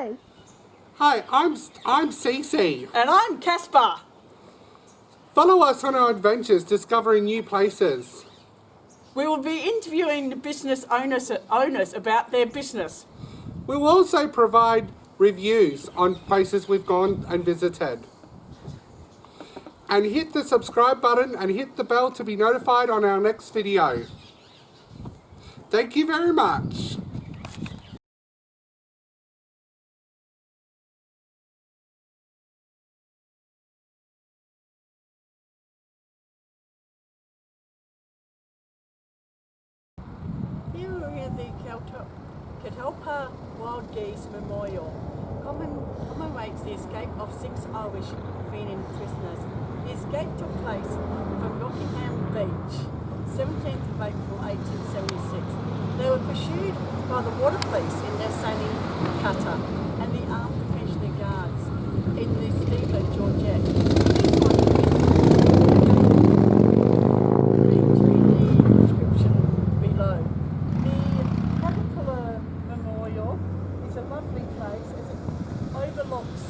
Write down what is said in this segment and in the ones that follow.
Hi. Hi, I'm Cece. And I'm Casper. Follow us on our adventures discovering new places. We will be interviewing the business owners about their business. We will also provide reviews on places we've gone and visited. And hit the subscribe button and hit the bell to be notified on our next video. Thank you very much. Here we have the Catalpa Wild Geese Memorial. Commemorates the escape of 6 Irish Fenian prisoners. The escape took place from Rockingham Beach, 17th of April 1876. They were pursued by the water police in their sailing cutter and the armed pensioner guards in the steamer Georgette. Lovely place as it overlooks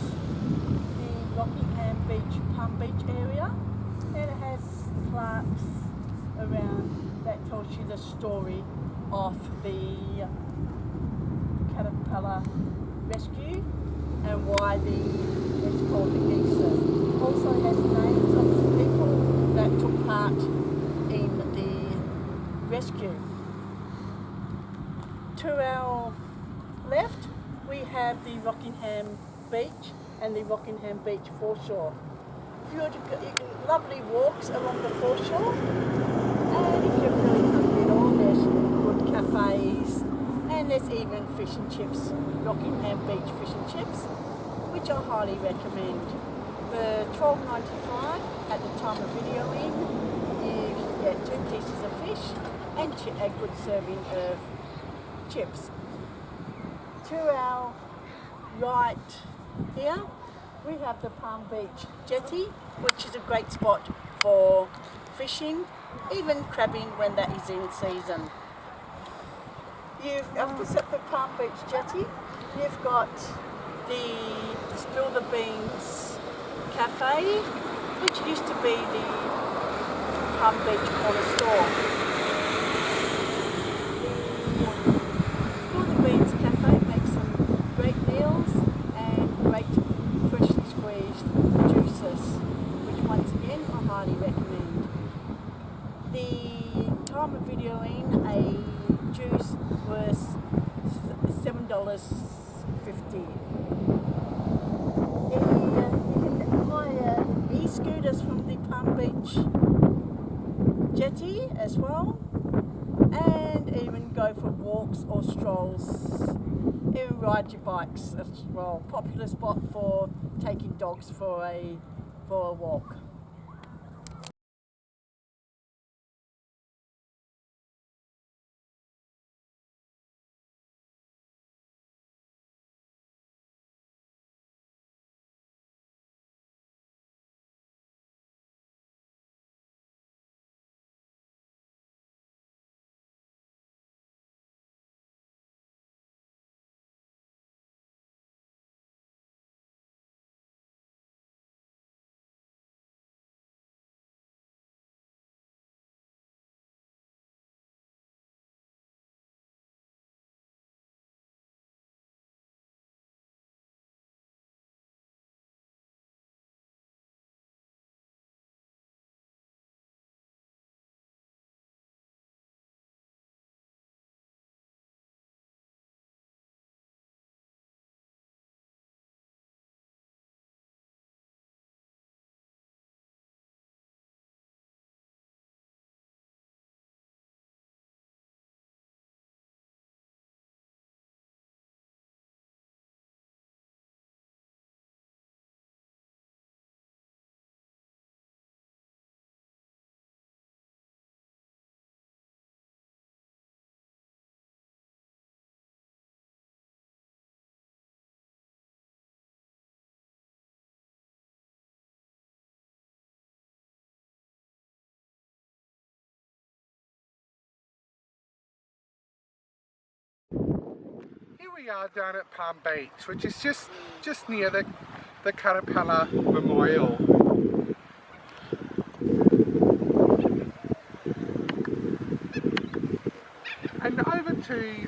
the Rockingham Beach, Palm Beach area, and it has plaques around that tells you the story of the Catalpa rescue and why it's called the Geese. Also has names of people that took part in the rescue. To our left, we have the Rockingham Beach and the Rockingham Beach foreshore. If you were to go, lovely walks along the foreshore, and if you're really hungry at all, there's good cafes, and there's even fish and chips, Rockingham Beach fish and chips, which I highly recommend. For $12.95 at the time of videoing, you can get 2 pieces of fish and a good serving of chips. To our right here, we have the Palm Beach Jetty, which is a great spot for fishing, even crabbing when that is in season. You've opposite the Palm Beach Jetty, you've got the Spill the Beans Cafe, which used to be the Palm Beach corner store. Highly recommend. The time of videoing, a juice was $7.50. You can hire e-scooters from the Palm Beach Jetty as well, and even go for walks or strolls. Even ride your bikes as well. Popular spot for taking dogs for a walk. we are down at Palm Beach, which is just near the Catalpa Memorial. And over to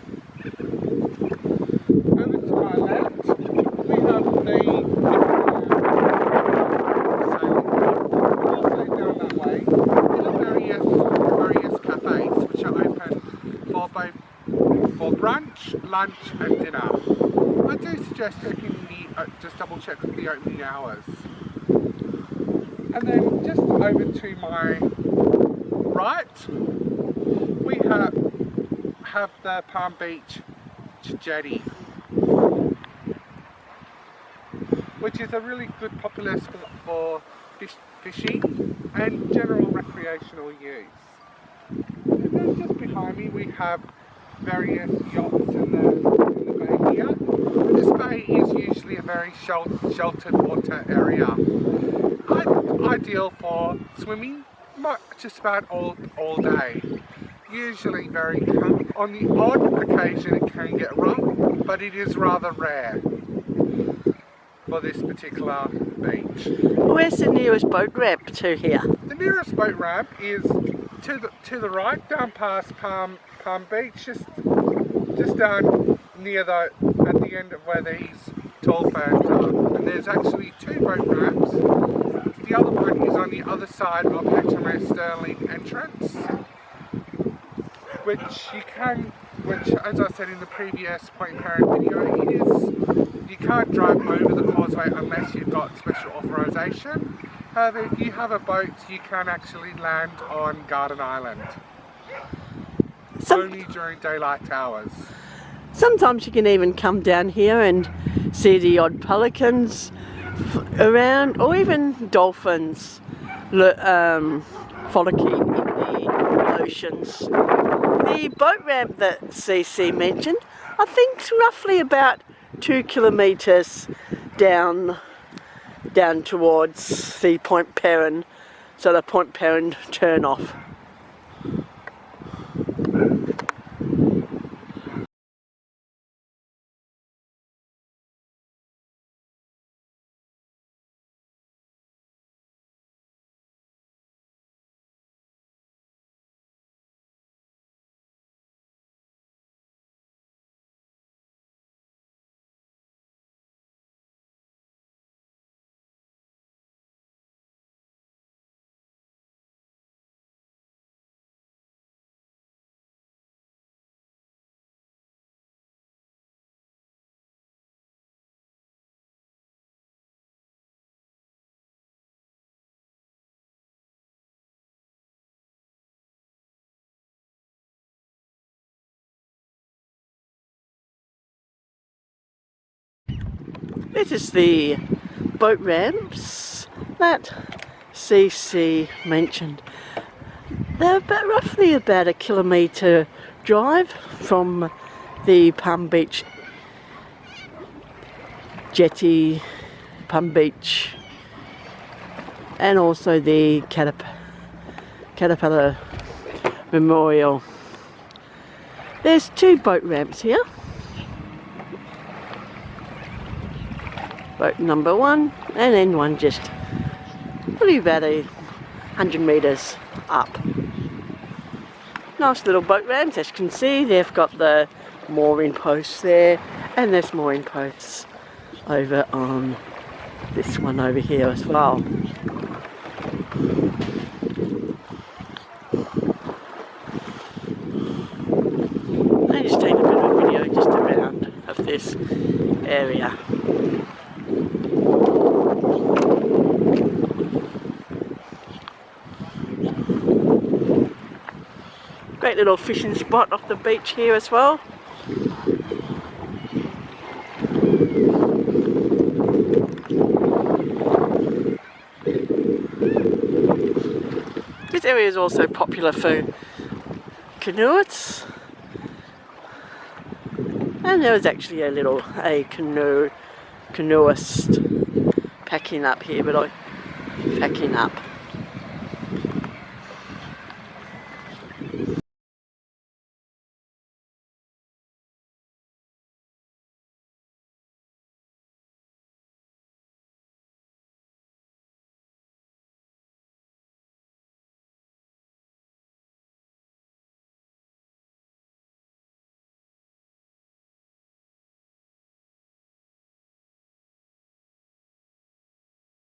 my left, we have the also down that way, there are various cafes which are open for brunch, lunch and dinner. I do suggest checking just double check the opening hours. And then just over to my right, we have the Palm Beach jetty, which is a really good popular spot for fishing and general recreational use. And then just behind me we have various yachts in the bay here. And this bay is usually a very sheltered water area, ideal for swimming just about all day. Usually very calm. On the odd occasion it can get rough, but it is rather rare for this particular beach. Where's the nearest boat ramp to here? The nearest boat ramp is to the right, down past Palm Beach, just down near at the end of where these tall ferns are. And there's actually 2 boat ramps. The other one is on the other side of HMS Sterling entrance, which as I said in the previous Point Parent video, you can't drive over the causeway unless you've got special authorization. However, if you have a boat, you can actually land on Garden Island. Only during daylight hours. Sometimes you can even come down here and see the odd pelicans around, or even dolphins frolicking in the oceans. The boat ramp that CC mentioned, I think it's roughly about 2 kilometres down towards the Point Parent, so the Point Parent turn off. This is the boat ramps that CC mentioned. They're roughly about a kilometre drive from the Palm Beach jetty, Palm Beach, and also the Catalpa Memorial. There's 2 boat ramps here. Boat number 1 and then one just probably about 100 metres up. Nice little boat ramps, as you can see. They've got the mooring posts there, and there's mooring posts over on this one over here as well. I'm just taking a bit of a video just around of this area. Great little fishing spot off the beach here as well. This area is also popular for canoeists, and there was actually a canoeist packing up here, packing up.